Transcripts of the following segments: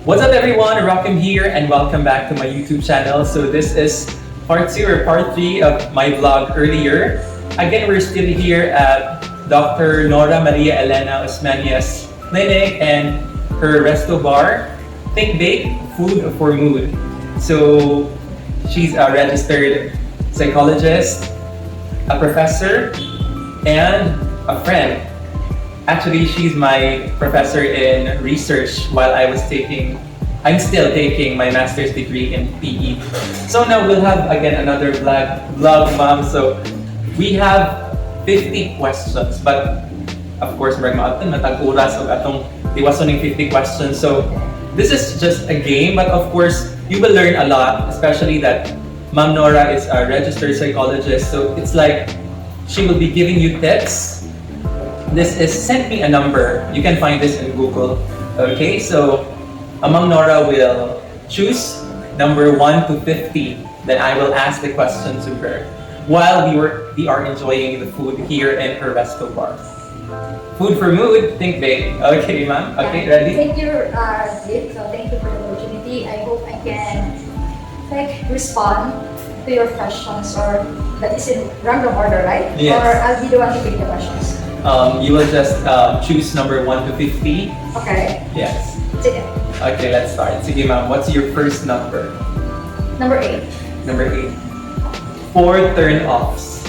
What's up everyone, Rockhem here and welcome back to my YouTube channel. So this is part 2 or part 3 of my vlog earlier. Again, we're still here at Dr. Nora Maria Elena Osmeña's clinic and her resto bar, Think Bake, Food for Mood. So she's a registered psychologist, a professor, and a friend. Actually, she's my professor in research while I'm still taking my master's degree in PE. So now we'll have again another vlog, ma'am. So we have 50 questions, but of course, matag-oras og atong iwason ng 50 questions. So this is just a game, but of course, you will learn a lot, especially that Ma'am Nora is a registered psychologist. So it's like she will be giving you tips. This is send me a number. You can find this in Google. Okay, so Ma'am Nora will choose number 1 to 50. Then I will ask the question to her while we are enjoying the food here in her resto bar. Food for mood, think big. Okay, ma'am. Okay, ready? Thank you, Jit. So thank you for the opportunity. I hope I can respond to your questions, or that is in random order, right? Yes. Or I'll be the one to pick the questions. You will just choose number 1 to 50. Okay. Yes. Sige. Okay, let's start. Sige, ma'am. What's your first number? Number 8. Number 8. 4 turn-offs.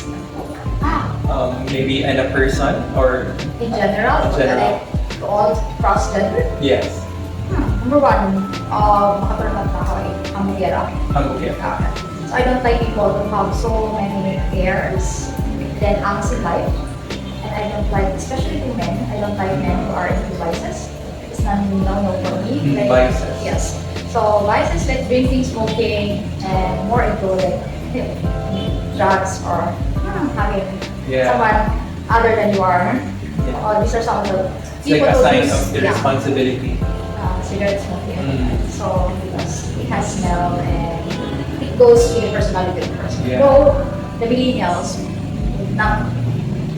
Maybe in a person or In general, In general. like all cross-gender. yes. Number 1, makaturn off na ako hamburgera. Okay. So I don't like people who have so many hairs, then angst in life. And I don't like, especially to men, I don't like men who are into vices. It's not no for me. Vices. Yes. So vices like drinking, smoking, and more into like drugs or having someone other than you are. Yeah. These are some of the It's like people a who sign use of irresponsibility. cigarette smoking. Mm. So because it has smell and it goes to the personality of the person. Yeah. Though the millennials would not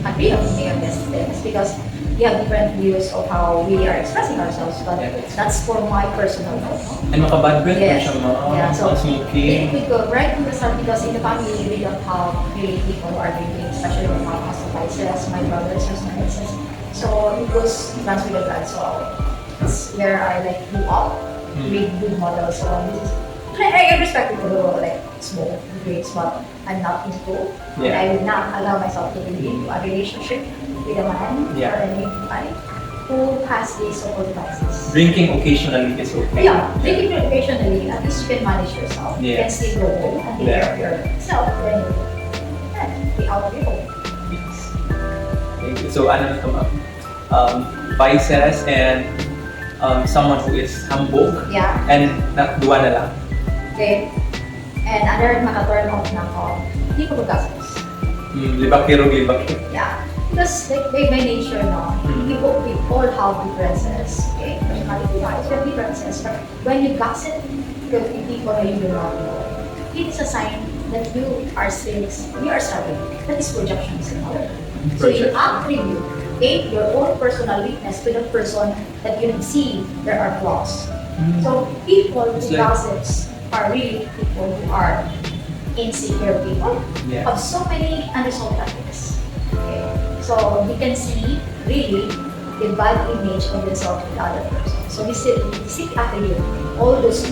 agree on many of these things because we have different views of how we are expressing ourselves, but Yeah. that's for my personal note. And makabad breath Yes. siya, ma'am. Yeah, so Ang smoking. it could go right from the start because in the family we don't have really people who are drinking, especially when my husband vices, my brothers has vices. So it goes runs with the blood. So it's where I like grew up, with good models. So this is I respect people who like smoke, drinks, but I'm not into. And Yeah. I would not allow myself to be into a relationship with a man Yeah. or anybody who has these so-called vices. Drinking occasionally is okay. Yeah, drinking occasionally, at least you can manage yourself. You can Yes. still go home and take care of yourself. Then be out of your home. Yes. Thank you. So, ano na ito, ma'am? Vices and someone who is humble Yeah. and duwa na lang. Okay. And other maka-turn off na ako, hindi ko mag-gastos. Libakiro. Yeah. Because like by nature, no, people we all have differences. Okay, personality wise, we have differences. But when you gossip with people that you do not know, it is a sign that you are struggling. That is projections. So you attribute your own personal weakness to the person that you see there are flaws. So people who gossips are really people who are insecure people, Yeah. have so many unresolved topics. Okay. So we can see really the bad image of themselves with the other person. So we seek attribute all those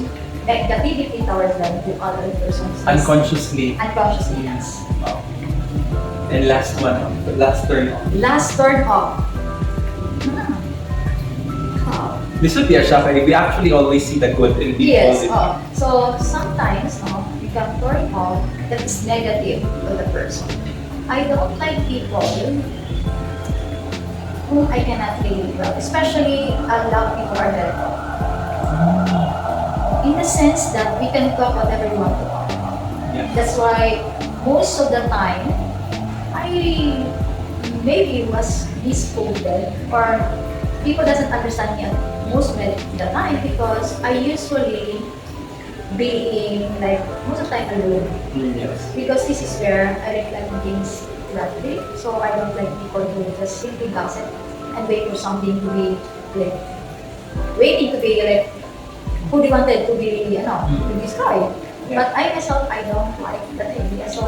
negativity towards them to other persons. Unconsciously. Unconsciously, yes. Wow. And last one, last turn off. Last turn off. This would be a shock. We actually always see the good in people. Yes. So sometimes you can turn off that is negative to the person. I don't like people whom I cannot live well, especially I love people who are very talk. In the sense that we can talk whatever we want to talk. Yeah. That's why most of the time I maybe was misquoted or people doesn't understand me most of the time because I usually being like most of the time alone. Yes. Because this is where I reflect on things rapidly. So I don't like people who just simply gossip and wait for something to be like waiting to be like who they wanted to be, to destroy. Yeah. But I myself, I don't like that idea. So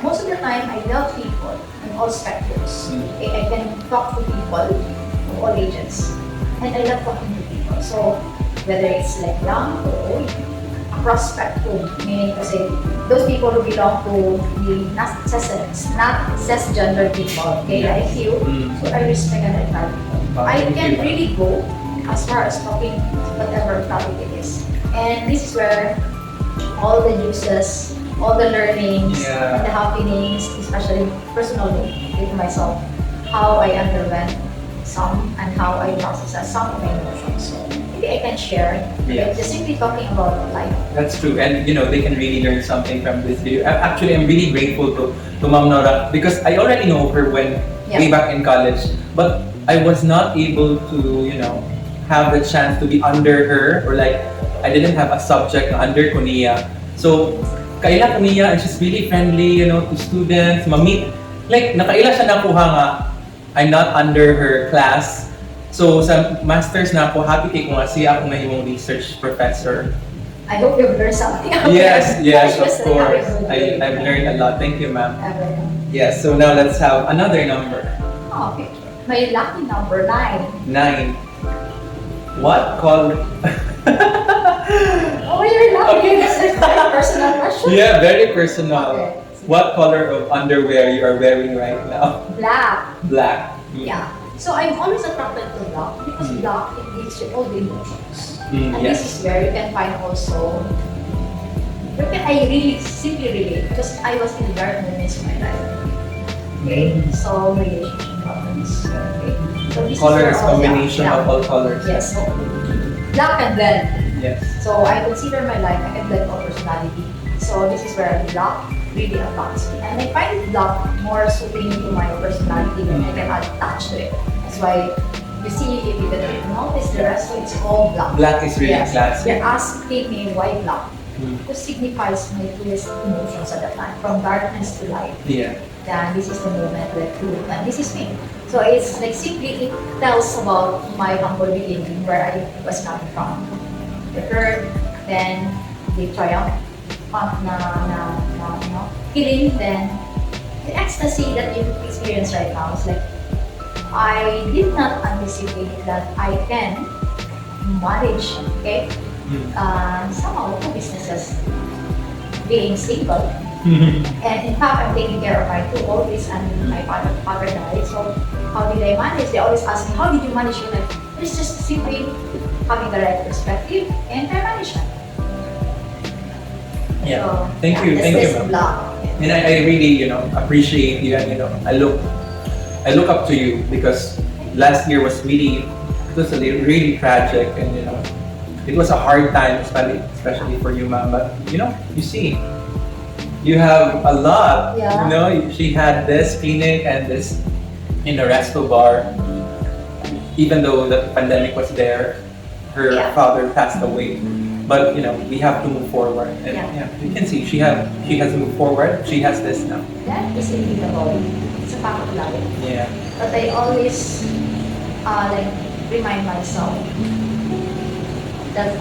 most of the time, I love people in all spectrums. I can talk to people of all ages, and I love talking to people. So whether it's like young or old, across spectrum, meaning kasi those people who belong to the not cisgender people, okay, like you, so I respect and admire people. I can really go as far as talking whatever topic it is. And this is where all the uses, all the learnings, and the happenings, especially personally with myself, how I underwent some and how I process some of my emotions. So maybe I can share, just simply talking about life. That's true, and they can really learn something from this video. Actually, I'm really grateful to Ma'am Nora because I already know her when way back in college, but I was not able to have the chance to be under her, or like I didn't have a subject under Kunia. So kaila Kunia, and she's really friendly, to students, mamit. Like nakaila siya nakuha nga. I'm not under her class. So sa masters na ako, happy kay kung siya ako na yung research professor. I hope you've learned something. Yes, of course. I've learned a lot. Thank you, ma'am. Yes, so now let's have another number. Oh, okay. My lucky number 9. 9. What color? Oh, you're lucky. Okay. This is a very personal question. Yeah, very personal. Okay. What color of underwear you are wearing right now? Black. Black. Yeah. So I'm always attracted to black because black, it gives you all the emotions. And this is where you can find also, I really simply relate because I was in dark moments of my life. Okay. So relationship problems. Okay. So this Color is all, combination of all colors. Yes. So black and blend. Yes. So I consider my life, I can blend all personality. So this is where black really attracts me. And I find black more suiting to my personality and I can attach to it. That's why you see, if you notice the rest, so it's all black. Black is really classic. You're asking me why black? It signifies my truest emotions at that time, from darkness to light. Yeah. Then this is the moment that truth, and this is me. So it's like simply it tells about my humble beginning, where I was coming from. The hurt, then the triumph, healing, then the ecstasy that you experience right now is like, I did not anticipate that I can manage, somehow two businesses, being single, and in fact I'm taking care of my 2 oldest and my father died. So how did I manage? They always ask me, how did you manage your life? It's just simply having the right perspective and time management. Yeah. So, thank you, ma'am. And I really, appreciate you, and I look up to you because last year was really really tragic, and it was a hard time, especially for you, ma'am. But you see, you have a lot. Yeah. She had this clinic and this in a resto bar. Even though the pandemic was there, her father passed away. But we have to move forward, and you can see she has moved forward. She has this now. That is inevitable. It's a fact of life. Yeah. But I always remind myself that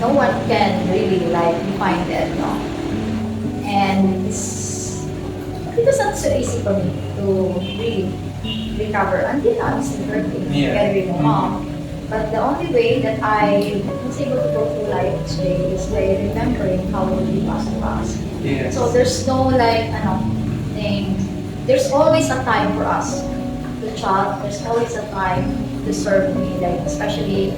no one can really define that, and it was not so easy for me to really recover until now. I'm still hurting together with my mom. But the only way that I was able to go through life today is by remembering how it really was to us. Yes. So there's no thing. There's always a time for us to chat. There's always a time to serve me. Especially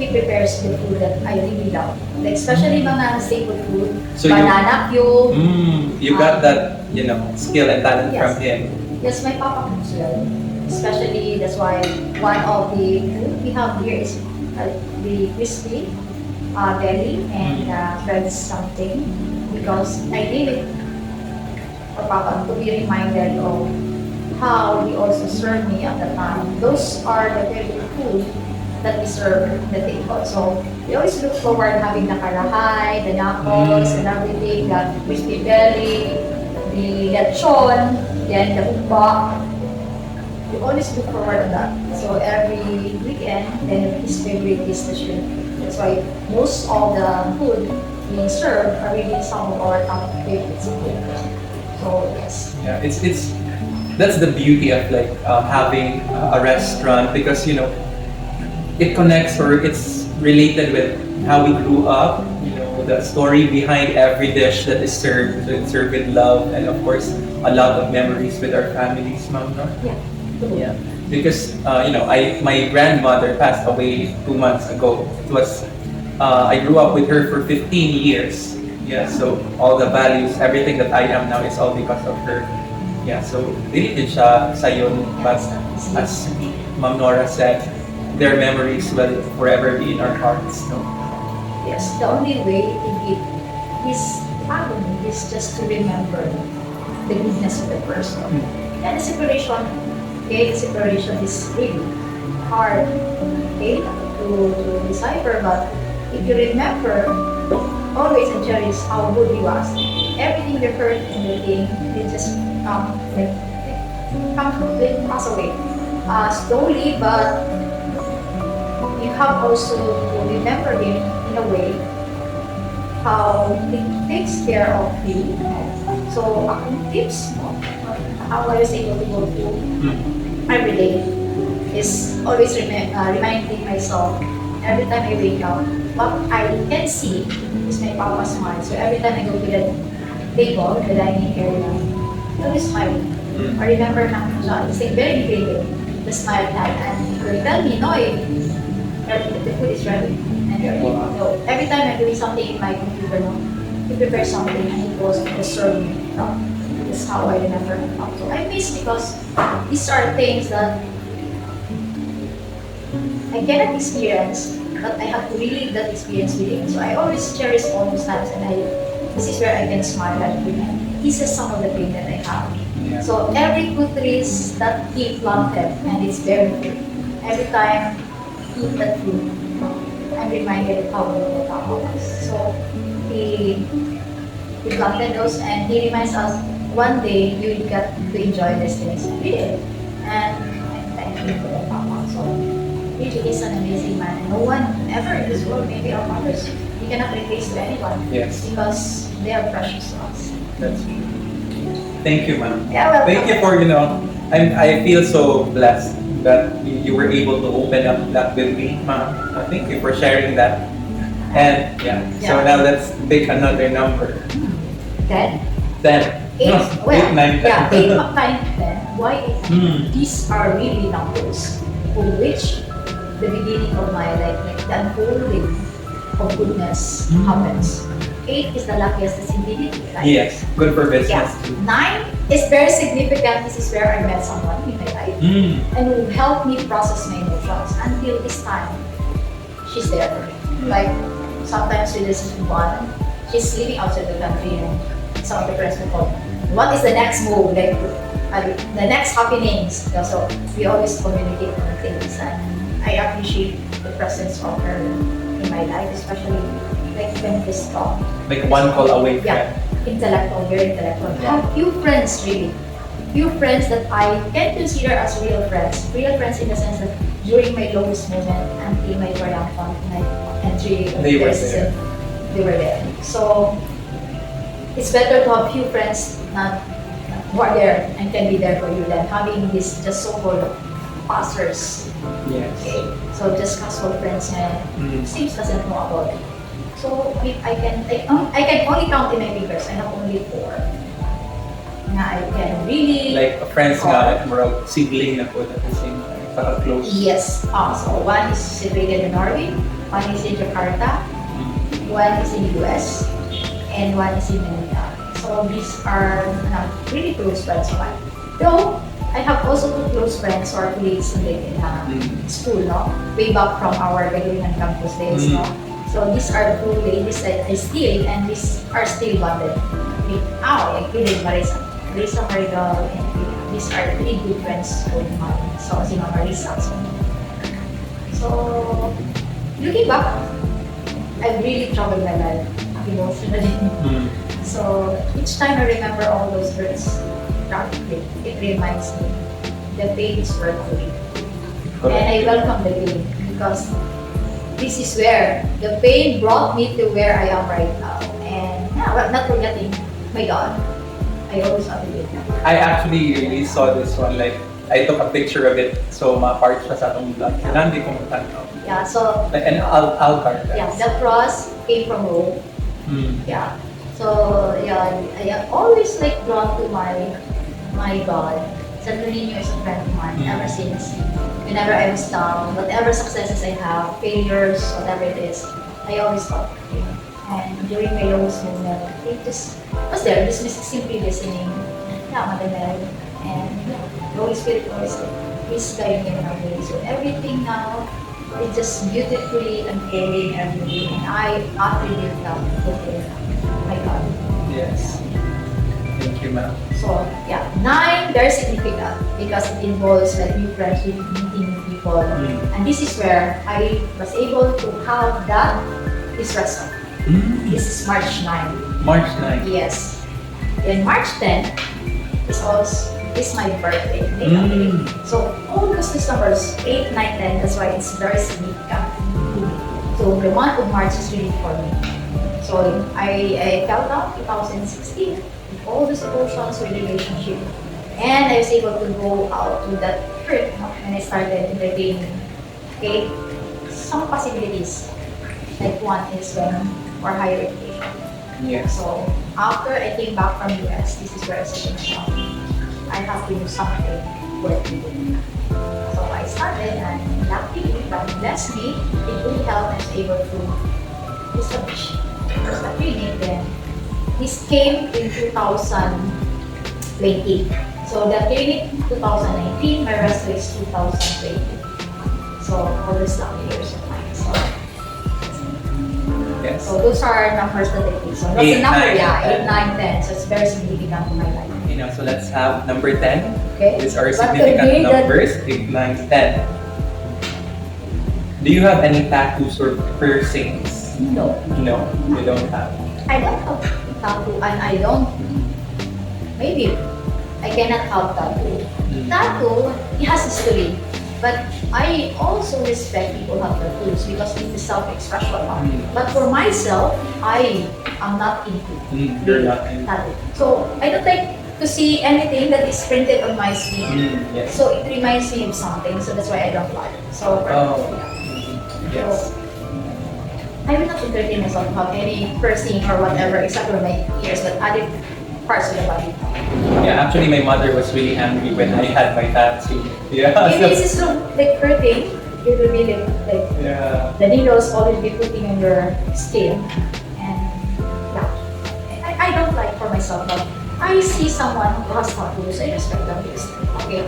he prepares the food that I really love. Especially mga staple food. So banana cube. You got that skill and talent from him. Yes, my papa cooks well. Especially, that's why one of the food we have here is the crispy belly and bread something, because I gave it for Papa to be reminded of how he also served me at the time. Those are the very good food that we serve at the table. So we always look forward having the karahay, the knuckles and everything, the crispy belly, the lechon, then the umba. We always look forward to that. So every weekend, then his favorite is the shrimp. That's why most of the food being served are really some of our top favorites. So yes. Yeah, it's that's the beauty of like having a restaurant, because it connects, or it's related with how we grew up. The story behind every dish that is served, so it's served with love, and of course a lot of memories with our families, ma'am. No? Yeah. Yeah. Because my grandmother passed away 2 months ago. It was I grew up with her for 15 years. Yeah, so all the values, everything that I am now is all because of her. Yeah, so really din siya sayon, but as Ma'am Nora said, their memories will forever be in our hearts. No? Yes, the only way to give his family is just to remember the goodness of the person. And the separation is really hard, to decipher, but if you remember always and cherish how good he was, everything you heard and everything, it just pass away slowly, but you have also to remember him in a way how he takes care of you. So tips, how I was able to go through every day is always reminding myself every time I wake up, what I can see is my papa's smile. So every time I go to the table, the dining area, he always smiling. I remember it's like very vivid, the smile he had, and he would tell me, no, the food is ready. And every time I'm doing something in my computer, he prepares something and he goes to serve me. That's how I remember him. So I miss, because these are things that I cannot experience, but I have to relive that experience with him. So I always cherish all those times, and this is where I can smile at him. And this is some of the things that I have. Yeah. So every good trees that he planted, and it's very good. Every time I eat that food, I'm reminded of how good the Papa was. So he planted those, and he reminds us, one day you will get to enjoy these things. We did. And I'm thankful for the Papa. So really is an amazing man. And no one ever in this world, maybe our mothers, we cannot replace to anyone. Yes. Because they are precious to us. That's true. Thank you, ma'am. Yeah, welcome. Thank you for, I feel so blessed that you were able to open up that with me, ma'am. Thank you for sharing that. And so now let's pick another number. 10? 10. 8, No, well, 8, 9, 10. yeah, 8, 9, 10. Why 8? These are really numbers for which the beginning of my life, like the unfolding of goodness happens. 8 is the luckiest that's indeed, right? Yes, good for business Yeah. too. 9 is very significant. This is where I met someone in my life and who helped me process my emotions. Until this time, she's there for me. Like sometimes we just bond. She's living outside the country, and some of the friends will call me, what is the next move? Like the next happenings. So we always communicate on things, and I appreciate the presence of her in my life, especially like when this talk. Like one call away. Yeah, intellectual, very intellectual. I have few friends, really. Few friends that I can consider as real friends. Real friends in the sense that during my lowest moment, until my triumphant entry of They were this, there. they were there. So it's better to have few friends who are there and can be there for you than having this just so-called pastors. Yes. Okay, so just casual friends and seems doesn't know about it. So I can only count in my fingers. I have only 4. Na I can really Like friends nga, murag sibling na po at the same time. Saka close. Yes. So one is situated in Norway, one is in Jakarta, one is in US, and one is in Manila. So these are really close friends of mine. Though I have also 2 close friends who are colleagues in school, no? Way back from our Begonnings campus days, no? So these are 2 ladies that I still, and these are still bonded. Like Marisa Marigal, and these are 3 good friends of mine. So si Marisa. So looking back, I've really traveled my life emotionally. So each time I remember all those words, it reminds me the pain is worth it. And I welcome the pain, because this is where the pain brought me to where I am right now. And yeah, well, not forgetting, my God, I always appreciate that. I actually really saw this one, like, I took a picture of it, so ma-part siya sa atong vlog. Kailangan di ko matanaw. Yeah, so Like an altar. yeah, the cross came from Rome. Mm. Yeah. So yeah, I am always like drawn to my God. San Niño is a friend of mine ever since. Whenever I was down, whatever successes I have, failures, whatever it is, I always thought of him. And during my lowest moment, he just was there, just simply listening. Yeah, maganda. And the Holy Spirit always is guiding me in our way. So everything now is just beautifully unfolding everything. And I attribute that to him. My God. Yes. Thank you, ma'am. So yeah, 9 very significant because it involves like new friends, meeting new people, and this is where I was able to have that disruption. This is March 9. March 9. Yes. And March 10 is my birthday. So all those numbers 8, 9, 10. That's why it's very significant. So the month of March is really for me. So I fell down 2016 with all these emotions with relationship, and I was able to go out to that trip and I started entertaining some possibilities. Like one is for higher education. Yes. So after I came back from US, this is where I said to myself, I have to do something worth doing. So I started, and luckily God blessed me. It really helped. I was able to establish the clinic. Then this came in 2020. So the clinic 2019, my rest is 2020. So all these lucky years of mine. Yes. So those are numbers that I take. So that's Eight, the number, nine, yeah, 8, 10. 9, 10. So it's very significant in my life. You know, so let's have number 10. Okay. These are What could significant be that- numbers, 8, 9, 10. Do you have any tattoos or piercings? No. No, you don't have. I don't have tattoo, and I don't. Maybe I cannot have tattoo. Tattoo, it has history. But I also respect people who have tattoos because it is self-expression. But for myself, I am not into You're not in. tattoo. So I don't like to see anything that is printed on my skin. Yes. So it reminds me of something. So that's why I don't like it. So Yes. I will not entertain myself to have any piercing or whatever except for my ears, but other parts of the body. Yeah, actually my mother was really angry when I had my tattoo. Yeah. If this is so like hurting, it will be like Yeah. the needles always be putting on your skin. And yeah, I don't like for myself, but I see someone who has tattoos, I respect them because, okay,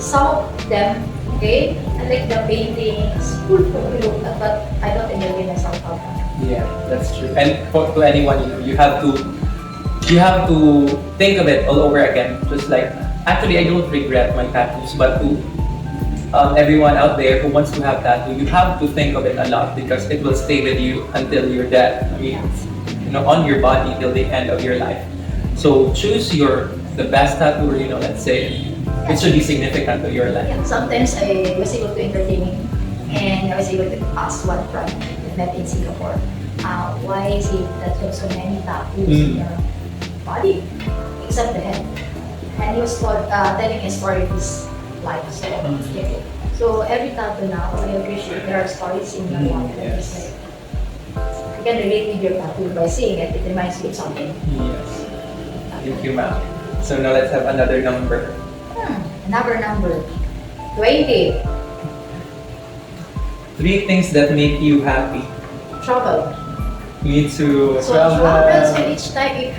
some of them, okay, I like the paintings, cool to look at, but I don't enjoy myself how that. Yeah, that's true. And to anyone, you have to think of it all over again. Just like, actually, I don't regret my tattoos, but to everyone out there who wants to have tattoo, you have to think of it a lot because it will stay with you until you're dead. I mean, on your body till the end of your life. So choose the best tattoo, or let's say it should be significant to your life. Yeah, sometimes I was able to entertain him, and I was able to ask one friend that met in Singapore, why is it that you have so many tattoos in your body, except the head? And he was telling a story of his life. So, okay. So every tattoo now, I appreciate there are stories in my life. Yes. Like, you can relate with your tattoo by seeing it. It reminds you of something. Yes. Thank you, ma'am. So now let's have another number. Another number, 20. 3 things that make you happy. Travel. Me too. So travel, so each time, if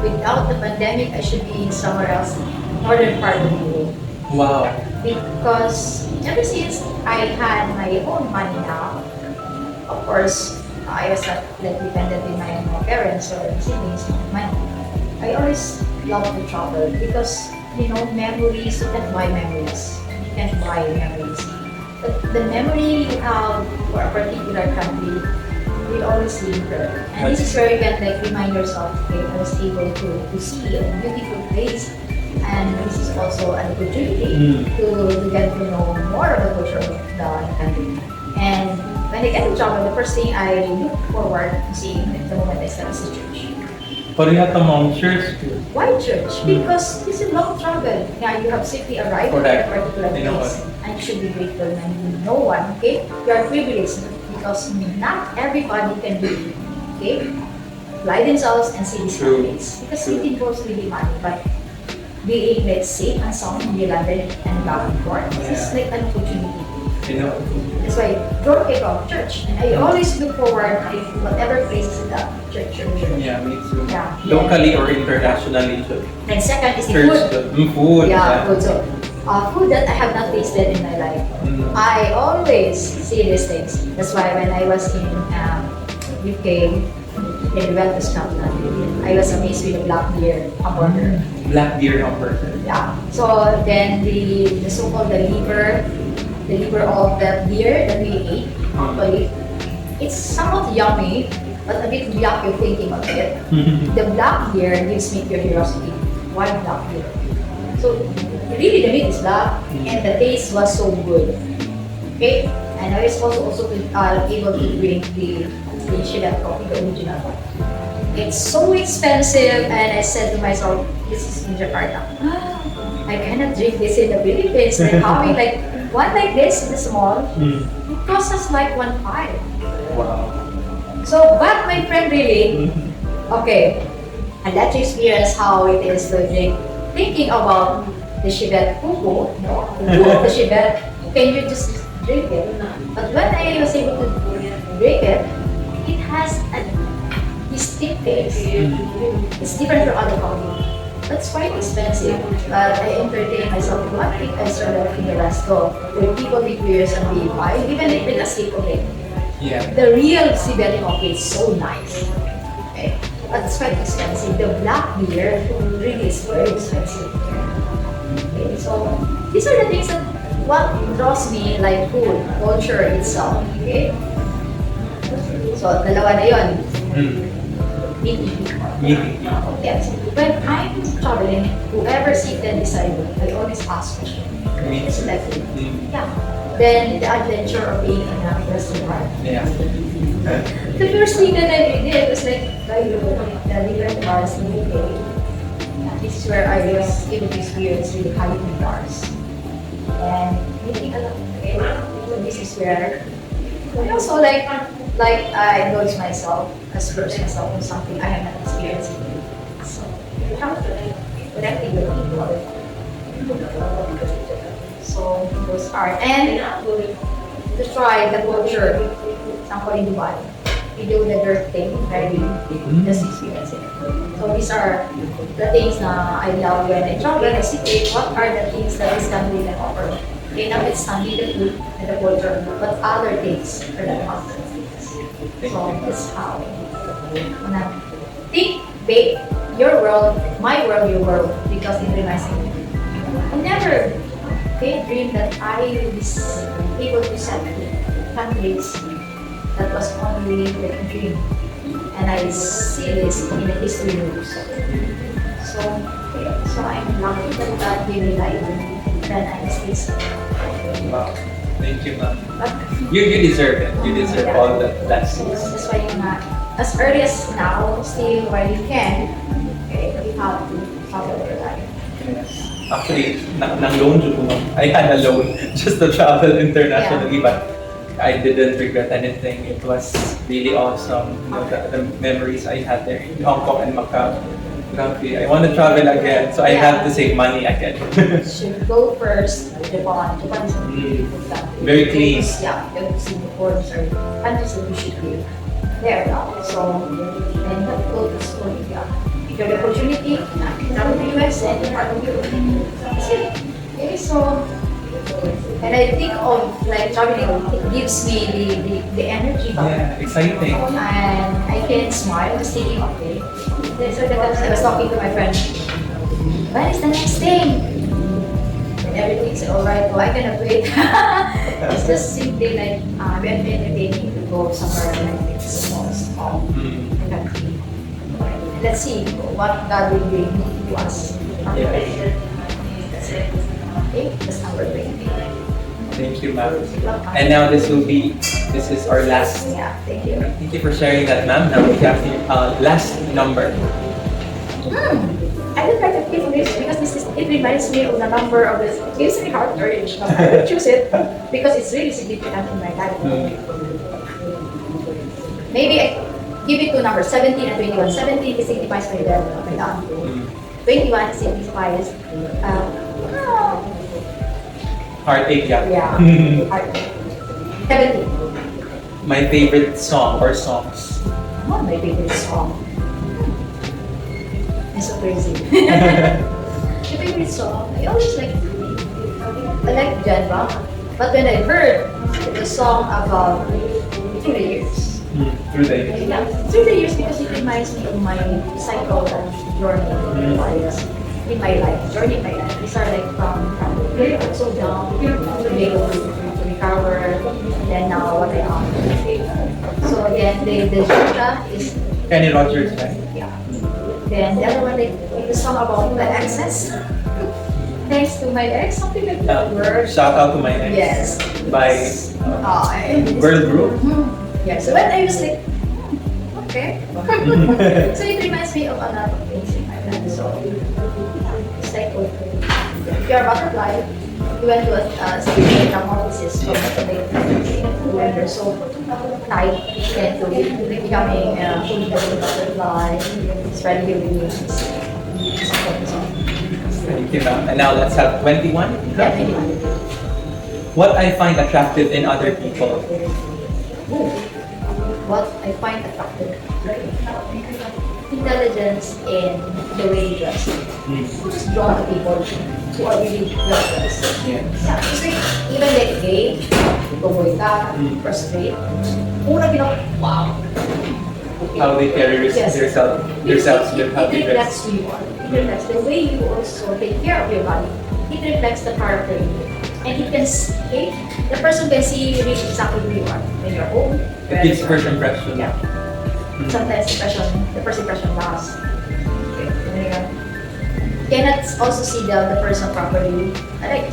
without the pandemic, I should be somewhere else, northern part of the world. Wow. Because ever since I had my own money now, of course, I was not like dependent with my parents or siblings, money. I always love to travel because, memories, you can't buy memories. You can't buy memories. But the memory you have for a particular country will always linger. And this is where you can remind yourself, okay, I was able to see a beautiful place. And this is also an opportunity to get to know more of the culture of the country. And when I get in trouble, the first thing I look forward to seeing the moment I start is the church. Parehata mom, church. Why church? Because this is long travel. Now you have simply arrived at a particular place and you should be grateful and no one, okay? You are privileged because not everybody can do it, okay? Fly themselves and see this place. Because it involves really money, but being, let's say, and sound in the London and London court, this is like an opportunity. That's why don't get off church. And I always look forward to whatever places in the church. Yeah, me too. Yeah. Locally or internationally too. And second is the Church, food. Food. Yeah, food. So, food that I have not tasted in my life. I always see these things. That's why when I was in UK, in went to Scotland, I was amazed with the black beer hamburger. Black beer hamburger. Yeah. So then the so-called the liver of the beer that we ate, actually, it's somewhat yummy, but a bit yucky thinking of it. The black beer gives me curiosity. Why black beer? So really the meat is black and the taste was so good. Okay? And I was also able to drink the Shiraz coffee, the original one. It's so expensive and I said to myself, this is in Jakarta. I cannot drink this in the Philippines. Like having like one like this, the small, it costs us like 1.5. Wow. So, but my friend really, okay, I'd like to experience how it is to drink. Thinking about the Shiraz Kuku, the Shiraz, can you just drink it? But when I was able to drink it, it has a distinct taste. It's different from other coffee. That's quite expensive, but I entertain myself. One thing I started in the last go, with people with beers and we buy, even if with a sip of it. Yeah. The real Siberian coffee is so nice. Okay. But it's quite expensive. The black beer really is very expensive. Okay. So these are the things that what draws me like food, culture itself. Okay. So dalawa na yun. Meeting people. Yes. When I'm traveling, whoever seated beside me, I always ask questions. It's like, yeah. Then the adventure of being in a restaurant. Yeah. The first thing that I did was like the different bars in the UK. This is where I was able to experience really high-end bars. And meeting a lot of people. So this is where I also like I indulge myself, express myself on something I have not experienced. So you have to connect with people. So those are and to try the culture. Example in Dubai, we do the dirt thing, very just experience it. So these are the things na I love when I travel. When I see it, what are the things that this country can offer? Okay, not it's only the food and the culture, but other things are the content. So that's how I think big your world, my world, your world, because it reminds me. I never dreamed that I will be able to set countries that was only the dream. And I see this in the history books. So I'm lucky that God gave me life that I exist. Wow. Thank you, ma'am. You deserve it. You deserve all the blessings. So that's why you're not, as early as now, still while you can, okay, you have to travel your life. Yes. Actually, nang-loan ko ma'am. I had a loan just to travel internationally, but I didn't regret anything. It was really awesome. You know, the memories I had there in Hong Kong and Macau. Grabe. I want to travel again, so I have to save money again. Should go first Japan. Japan is a beautiful country. Very clean. Yeah, you have Singapore or countries that you should be there now. So then you have to go to school. Yeah. If you have the opportunity, travel to the US and part of Europe. That's it. Okay, so and I think of like traveling, it gives me the energy back. Yeah, exciting. And I can smile just thinking of it. So I was talking to my friend, when is the next thing? And everything's alright, oh I cannot wait. It's just simply like, we are entertaining to go somewhere like this small country. Let's see what God will bring to us. That's it. Okay, that's number 20. Thank you, ma'am. And now this will be this is our last. Yeah, thank you. Thank you for sharing that, ma'am. Now we have the last number. I would like to pick this because it reminds me of the number of this. It's really hard to reach. I would choose it because it's really significant in my life. Maybe I give it two numbers, 17 and 21. 17 is signifies my death, my God. 21 signifies Heartache, yeah. yeah, heartache. 17. My favorite song or songs. Oh, my favorite song. It's so crazy. My favorite song, I always like genre, but when I heard the song about through the years, Through the years. yeah, through the years because it reminds me of my psycho journey in my life, journey in my life. These are like from really so down to be able to recover, and then now what I am. So again, the genre is Kenny Rogers, right? yeah. Then the other one, like the song about the exes. Thanks to my ex, something like that word. Shout out to my ex. Yes. By Girl Group. Yeah, so when I was like, okay. So it reminds me of a lot of things in my life. So it's like, if you're a butterfly, you went to a state of offices from when you're so tight and to becoming a fully butterfly, spreading your wings. Thank you, ma'am. And now let's have 21. Yeah, anyway. What I find attractive in other people. What I find attractive, intelligence in the way you dress. Who's drawn to people who are really well dressed. Yes. Yeah, kasi even like gay, tuboy ka, frustrate. Una ginawa, wow. How they carry themselves with how they It reflects dress. who you are. It reflects the way you also take care of your body. It reflects the character in you. And it can, okay, the person can see really exactly who you are. When you're home, It gives first impression. yeah. Sometimes the first impression lasts. Okay. Cannot also see the person properly. Like,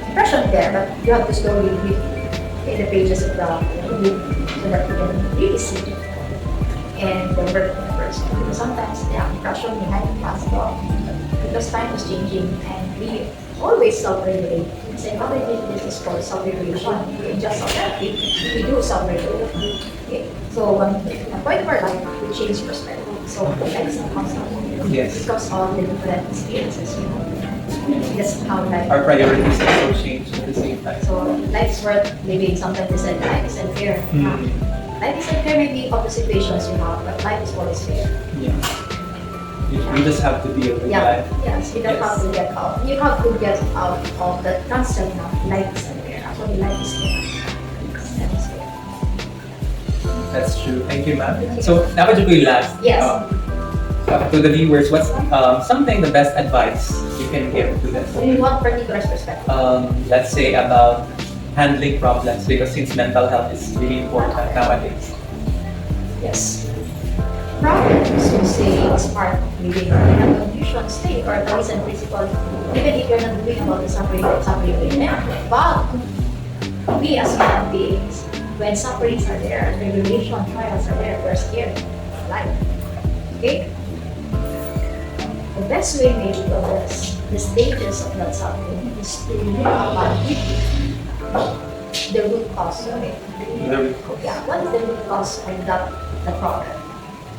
impression there, but you have to slowly read the pages of the book so that you can really see and the work of the person. Because sometimes the impression behind the past long because time is changing and we always self-regulate. Psychologist is called self-regulation. We just self-regulate. We do self-regulate. Okay. So at a point of our life, we change perspective. So life is not constant. Yes. Because of the different experiences you have. That's how life. Our priorities also change at the same time. So life is worth living. Sometimes they said life is unfair. Life is unfair maybe of the situations you have, but life is always fair. Yeah. You just have to deal with Yeah, life. yes, you don't have to get out. You have to get out of the concept of life is unfair. Actually, life is fair. Life is fair. That's true. Thank you, ma'am. So, dapat yung yung last. Yes. To the viewers, what's something the best advice you can give to them? In what particular perspective? Let's say about handling problems because since mental health is really important nowadays. Yes. Problems, you say, is part of living in a confusion state or the reason principle, even if you're not doing about the suffering with them. But we as human beings, when sufferings are there, tribulation, trials are there, we're scared of life. Okay? The best way maybe to address the stages of that suffering is to look at the root cause of it. Yeah, what is the root cause of the problem?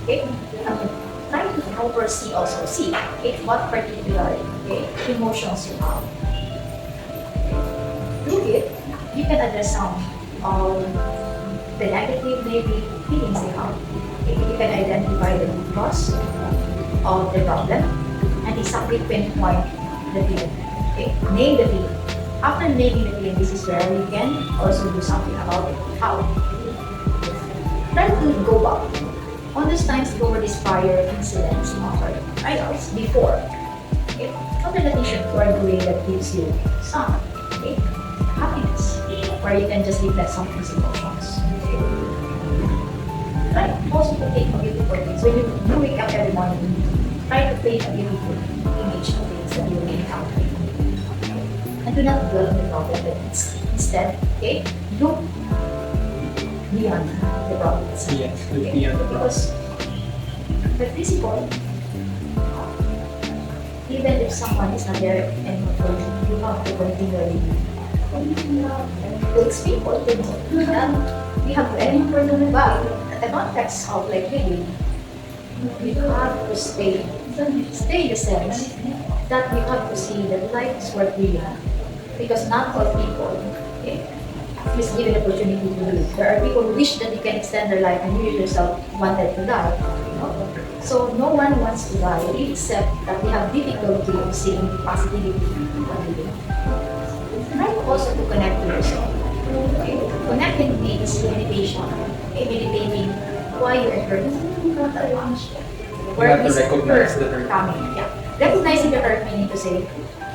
Okay? Try to help her see also. See, okay, what particular emotions you have. Through it, you can address some of the negative maybe feelings you have. Okay? You can identify the root cause of the problem and exactly pinpoint the feeling. Okay? Name the feeling. After naming the feeling, this is where we can also do something about it. How? Try to go back. On these times before these prior incidents, trials, before. Okay? What are the things you are doing that gives you some happiness, where you can just reflect some of these emotions. Okay? Try also to take a beautiful things. When you wake up every morning, try to paint a beautiful image of things that you will encounter. And do not dwell on the problem, but instead, okay, look beyond the province. Yes, look beyond the Because the physical, even if someone is not there and you have to continually to explain what they know. We have any important about the context of like living. We have to stay in the sense that we have to see that life is worth living. Because not all people is given the opportunity to live. There are people who wish that they can extend their life and you yourself wanted to die. So no one wants to die except that we have difficulty of seeing the possibility of living. Try also to connect to yourself. Okay? Connecting means meditation. Okay? Meditating why you are hurt. Where have to is recognize the hurt. coming? Yeah. Recognizing the hurt meaning to say,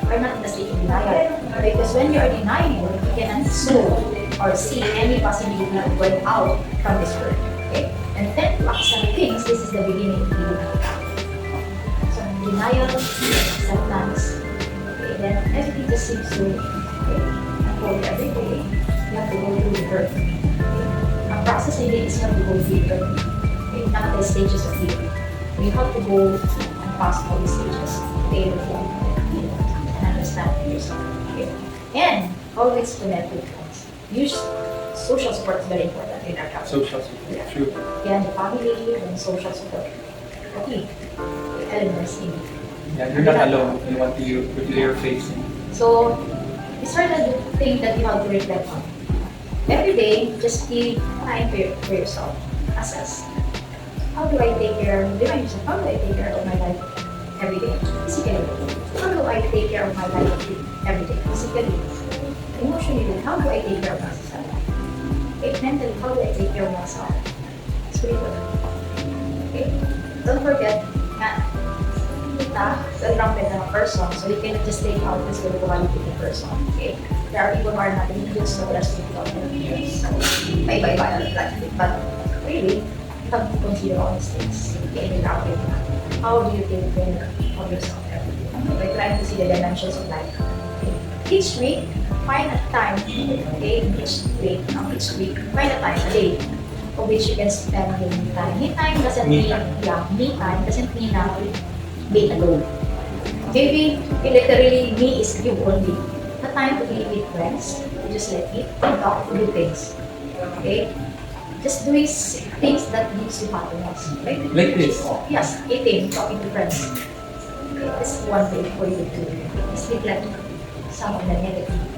I'm not in a state of denial. Because when you are denying it, you cannot solve or see any possibility of going out from this hurt. Okay? And then to accept things, this is the beginning of healing. So denial, acceptance, okay, then everything just seems to unfold every day. You have to go through the hurt. Okay? Ang process ay is you have to go deeper. Okay? Not the stages of healing. You have to go and pass all the stages to be able to heal and understand yourself. Okay? And always connect with friends. Use social support is very important in our country. social support. True. Yeah, the family and social support. Okay. Elements in it. Yeah, you're not alone in what you're facing. So, these are the things that you have to reflect on. Every day, just give time for yourself. Assess. How do I take care of yourself? How do I take care of my life every day? Physically. How do I take care of my life every day? Physically. Emotionally, how do I take care of myself? Okay, mentally, how do I take care of myself? Spiritually. Okay? Don't forget that the trumpet of a person, so you cannot just take out the spirituality of the person. Okay? There are people who are not religious, so that's difficult. So, bye-bye, but really, you have to consider all these things. Okay, without it. How do you take care of yourself every day? By trying to see the dimensions of life. Okay? Each week, find a time, okay, each week, find a time, a day, for which you can spend your me time. Me time doesn't mean, me time doesn't mean being alone. Maybe, literally, me is you only. The time to be with friends, you just let it and talk, do things. Okay? Just doing things that gives you happiness. Right? Like this? Yes, eating, talking to friends. Okay, this is one way for you to reflect some of the negativity.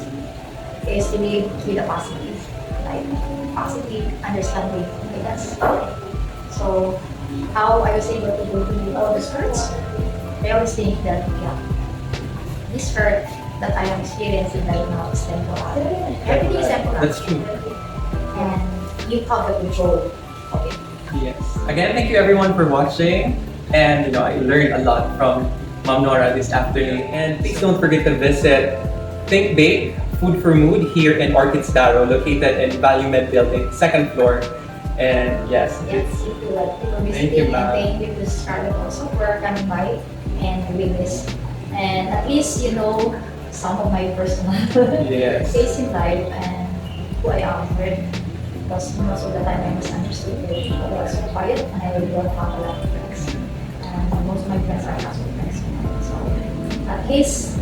Is to live with a positive, like positive understanding. Okay, that's so how I was able to go through all these hurts. I always think that this hurt that I am experiencing right now is temporary. Everything is temporary. That's true. And you have the control of it. Yes. Again, thank you everyone for watching. And I learned a lot from Ma'am Nora this afternoon. And please don't forget to visit Think Bake Food for Mood here in Orchids Darrow, located in Value Med Building, second floor. And yes, Yes, it's if you like to Thank you, visit, ma'am. and thank you to Scarlett also for coming by and doing this. And at least you know some of my personal yes. face in life and who I am. Right? Because most of the time I misunderstood that people are so quiet and I really don't have a lot of friends. And most of my friends are not so friends. So at least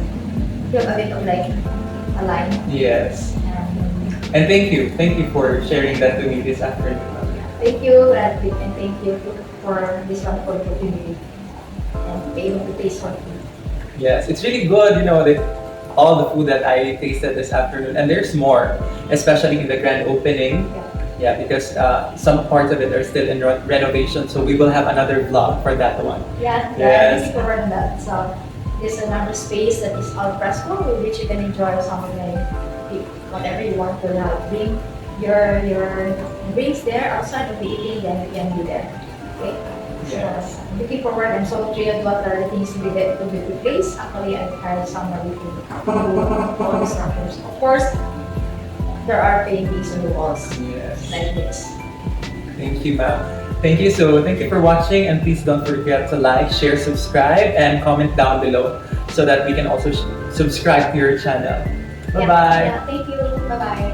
you have a bit of like a line. Yes. And And thank you for sharing that to me this afternoon. thank you, Radley, and thank you for this wonderful opportunity and be able to taste what food. Yes, it's really good, that all the food that I tasted this afternoon, and there's more, especially in the grand opening. Yeah, because some parts of it are still in renovation, so we will have another vlog for that one. Yeah, Yes. looking forward to that. So there's another space that is al fresco, with which you can enjoy some of the whatever you want to bring your drinks there outside of the eating, then you can be there. Okay. Yes. So looking forward. I'm so thrilled what are the things to be replaced. Actually, I've hired somebody to do all the structures. Of course, there are paintings on the walls Yes. like this. Thank you, ma'am. Thank you. So thank you for watching, and please don't forget to like, share, subscribe, and comment down below so that we can also subscribe to your channel. Bye-bye. Yeah, thank you. Bye-bye.